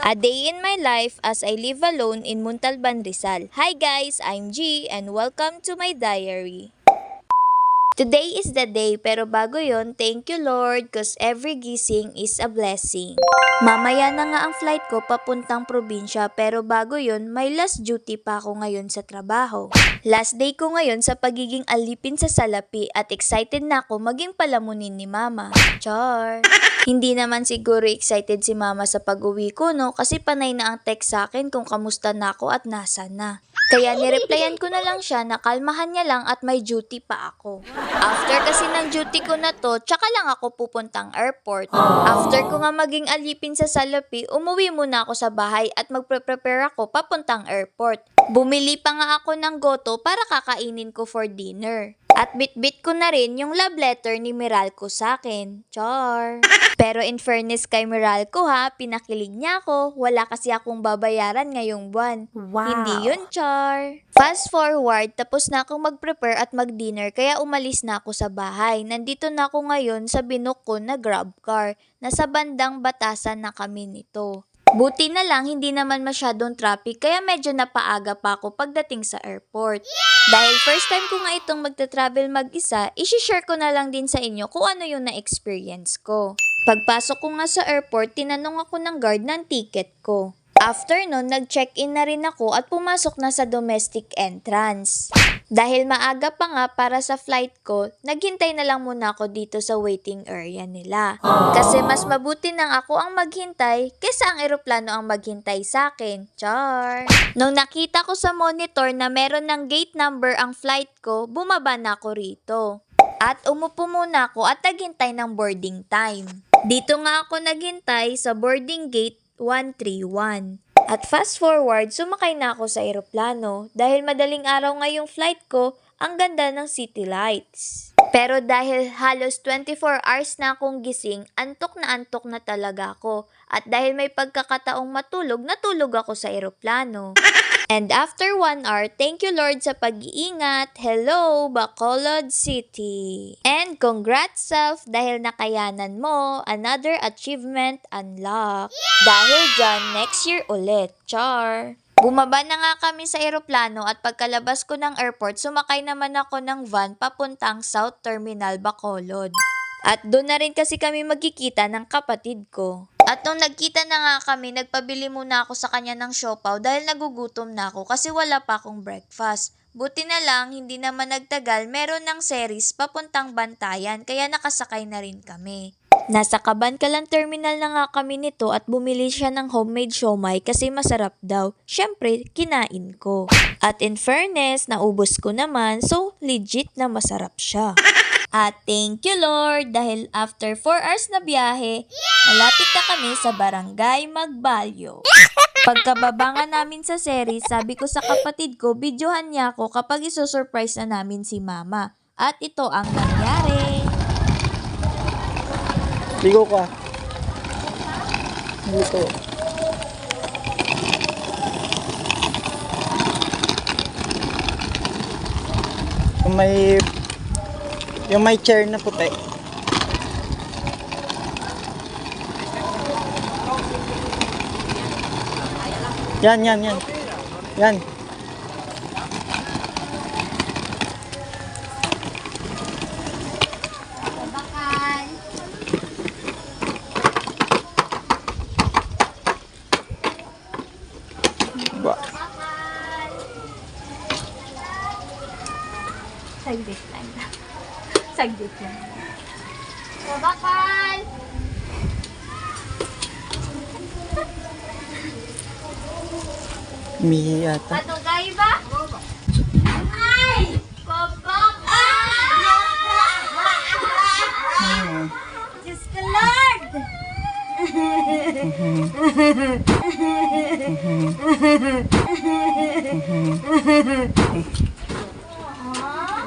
A day in my life as I live alone in Montalban, Rizal. Hi guys, I'm G and welcome to my diary. Today is the day pero bago yon, thank you Lord cause every gising is a blessing. Mamaya na nga ang flight ko papuntang probinsya pero bago yon, may last duty pa ako ngayon sa trabaho. Last day ko ngayon sa pagiging alipin sa salapi at excited na ako maging palamunin ni Mama. Char! Hindi naman siguro excited si Mama sa pag-uwi ko no kasi panay na ang text sa akin kung kamusta na ako at nasa na. Kaya nireplyan ko na lang siya na kalmahan niya lang at may duty pa ako. After kasi ng duty ko na to, tsaka lang ako pupuntang airport. After ko nga maging alipin sa salapi, umuwi muna ako sa bahay at magpre-prepare ako papuntang airport. Bumili pa nga ako ng goto para kakainin ko for dinner. At bit-bit ko na rin yung love letter ni Meralco sa akin. Char! Pero in fairness kay Meralco ha, pinakilig niya ako. Wala kasi akong babayaran ngayong buwan. Wow! Hindi yun, Char! Fast forward, tapos na akong mag-prepare at mag-dinner kaya umalis na ako sa bahay. Nandito na ako ngayon sa binook ko na grab car. Nasa bandang Batasan na kami nito. Buti na lang hindi naman masyadong traffic kaya medyo napaaga pa ako pagdating sa airport. Dahil first time ko nga itong magta-travel mag-isa, isi-share ko na lang din sa inyo kung ano yung na-experience ko. Pagpasok ko nga sa airport, tinanong ako ng guard ng ticket ko. After nun, nag-check-in na rin ako at pumasok na sa domestic entrance. Dahil maaga pa nga para sa flight ko, naghintay na lang muna ako dito sa waiting area nila. Kasi mas mabuti nang ako ang maghintay kaysa ang eroplano ang maghintay sa akin. Char! Nung nakita ko sa monitor na meron ng gate number ang flight ko, bumaba na ako rito. At umupo muna ako at naghintay ng boarding time. Dito nga ako naghintay sa boarding gate 131. At fast forward, sumakay na ako sa eroplano dahil madaling araw ngayong flight ko, ang ganda ng city lights. Pero dahil halos 24 hours na akong gising, antok na talaga ako. At dahil may pagkakataong matulog, natulog ako sa eroplano. And after 1 hour, thank you Lord sa pag-iingat. Hello, Bacolod City. And congrats self dahil nakayanan mo. Another achievement unlocked. Dahil dyan, next year ulit. Char! Bumaba na nga kami sa eroplano at pagkalabas ko ng airport, sumakay naman ako ng van papuntang South Terminal, Bacolod. At doon na rin kasi kami magkikita ng kapatid ko. At nung nagkita na nga kami, nagpabili muna ako sa kanya ng siopaw dahil nagugutom na ako kasi wala pa akong breakfast. Buti na lang, hindi naman nagtagal, meron ng series papuntang Bantayan kaya nakasakay na rin kami. Nasa Kabankalan Terminal na nga kami nito at bumili siya ng homemade siomai kasi masarap daw. Syempre, kinain ko. At in fairness, naubos ko naman so legit na masarap siya. At thank you Lord dahil after 4 hours na biyahe, malapit na kami sa Barangay Magbalyo. Pagkababa nga namin sa series, sabi ko sa kapatid ko, videohan niya ako kapag isusurprise na namin si Mama. At ito ang nangyari. Ligo ka. Dito. Yung may chair na puti. Yan. Yan. Ba. Saglit lang. Babakal! Mihi yata. Patugay ba? Ay! Babakal! Diyos ka Lord!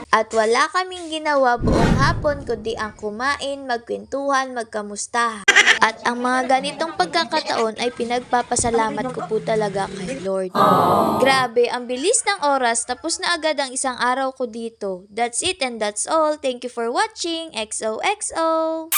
At wala kaming ginawa buong hapon kundi ang kumain, magkwentuhan, magkamustahan. At ang mga ganitong pagkakataon ay pinagpapasalamat ko po talaga kay Lord. Grabe, ang bilis ng oras tapos na agad ang isang araw ko dito. That's it and that's all. Thank you for watching. XOXO!